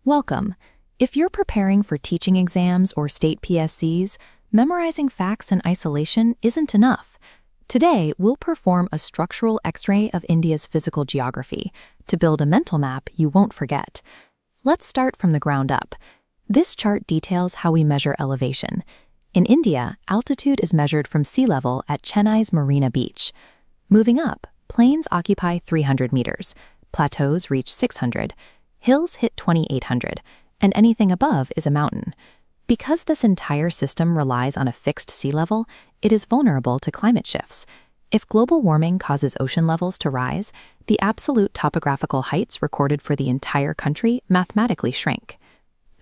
Welcome. If you're preparing for teaching exams or state PSCs, memorizing facts in isolation isn't enough. Today, we'll perform a structural X-ray of India's physical geography to build a mental map you won't forget. Let's start from the ground up. This chart details how we measure elevation. In India, altitude is measured from sea level at Chennai's Marina Beach. Moving up, plains occupy 300 meters, plateaus reach 600, hills hit 2,800, and anything above is a mountain. Because this entire system relies on a fixed sea level, it is vulnerable to climate shifts. If global warming causes ocean levels to rise, the absolute topographical heights recorded for the entire country mathematically shrink.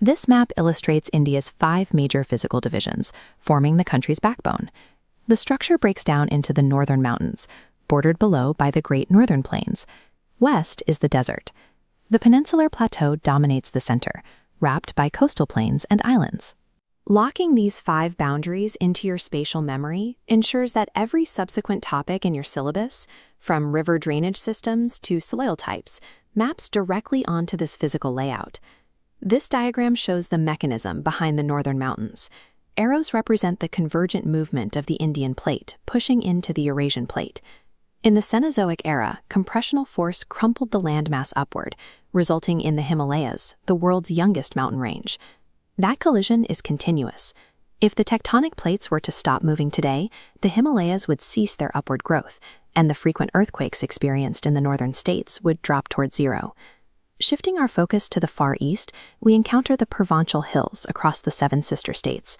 This map illustrates India's 5 major physical divisions, forming the country's backbone. The structure breaks down into the northern mountains, bordered below by the Great Northern Plains. West is the desert. The Peninsular Plateau dominates the center, wrapped by coastal plains and islands. Locking these 5 boundaries into your spatial memory ensures that every subsequent topic in your syllabus, from river drainage systems to soil types, maps directly onto this physical layout. This diagram shows the mechanism behind the northern mountains. Arrows represent the convergent movement of the Indian plate, pushing into the Eurasian plate. In the Cenozoic era, compressional force crumpled the landmass upward, resulting in the Himalayas, the world's youngest mountain range. That collision is continuous. If the tectonic plates were to stop moving today, the Himalayas would cease their upward growth, and the frequent earthquakes experienced in the northern states would drop towards zero. Shifting our focus to the far east, we encounter the Provençal Hills across the 7 sister states.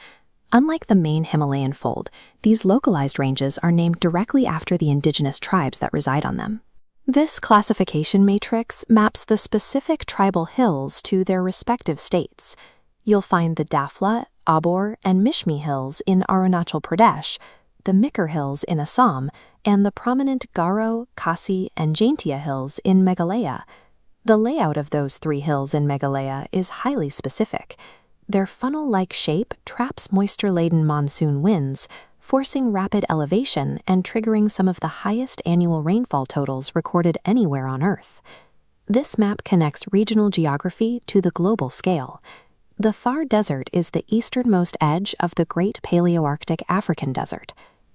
Unlike the main Himalayan fold, these localized ranges are named directly after the indigenous tribes that reside on them. This classification matrix maps the specific tribal hills to their respective states. You'll find the Dafla, Abor, and Mishmi Hills in Arunachal Pradesh, the Mikar Hills in Assam, and the prominent Garo, Khasi, and Jaintia Hills in Meghalaya. The layout of those 3 hills in Meghalaya is highly specific. Their funnel-like shape traps moisture-laden monsoon winds, forcing rapid elevation and triggering some of the highest annual rainfall totals recorded anywhere on Earth. This map connects regional geography to the global scale. The Thar Desert is the easternmost edge of the Great Paleoarctic African Desert.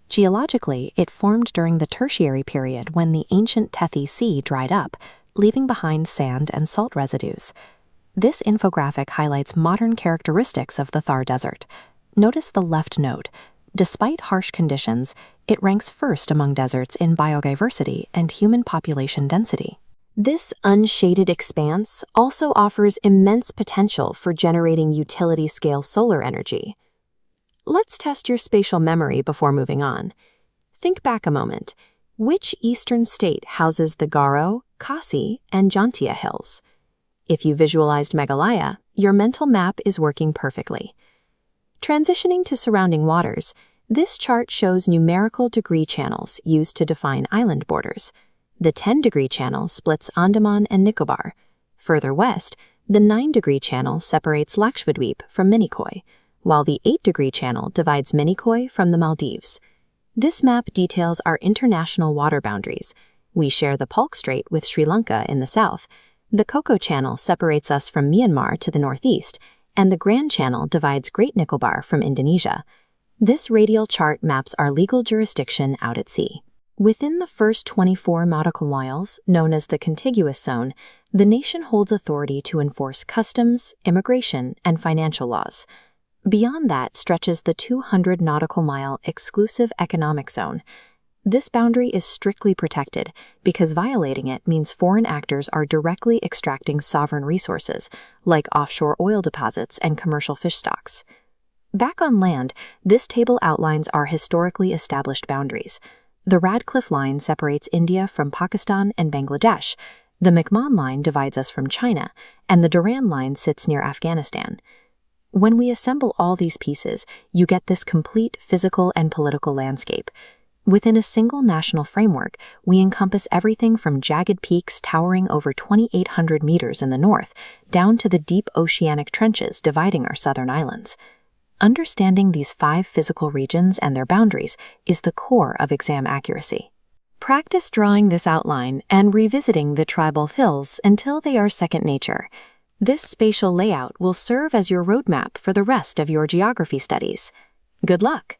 Geologically, it formed during the Tertiary period when the ancient Tethys Sea dried up, leaving behind sand and salt residues. This infographic highlights modern characteristics of the Thar Desert. Notice the left note. Despite harsh conditions, it ranks first among deserts in biodiversity and human population density. This unshaded expanse also offers immense potential for generating utility-scale solar energy. Let's test your spatial memory before moving on. Think back a moment. Which eastern state houses the Garo, Khasi, and Jaintia Hills? If you visualized Meghalaya, your mental map is working perfectly. Transitioning to surrounding waters, this chart shows numerical degree channels used to define island borders. The 10-degree channel splits Andaman and Nicobar. Further west, the 9-degree channel separates Lakshadweep from Minicoy, while the 8-degree channel divides Minicoy from the Maldives. This map details our international water boundaries. We share the Palk Strait with Sri Lanka in the south. The Coco Channel separates us from Myanmar to the northeast, and the Grand Channel divides Great Nicobar from Indonesia. This radial chart maps our legal jurisdiction out at sea. Within the first 24 nautical miles, known as the contiguous zone, the nation holds authority to enforce customs, immigration, and financial laws. Beyond that stretches the 200 nautical mile exclusive economic zone. This boundary is strictly protected because violating it means foreign actors are directly extracting sovereign resources, like offshore oil deposits and commercial fish stocks. Back on land, this table outlines our historically established boundaries. The Radcliffe Line separates India from Pakistan and Bangladesh, the McMahon Line divides us from China, and the Durand Line sits near Afghanistan. When we assemble all these pieces, you get this complete physical and political landscape. Within a single national framework, we encompass everything from jagged peaks towering over 2,800 meters in the north, down to the deep oceanic trenches dividing our southern islands. Understanding these 5 physical regions and their boundaries is the core of exam accuracy. Practice drawing this outline and revisiting the tribal hills until they are second nature. This spatial layout will serve as your roadmap for the rest of your geography studies. Good luck!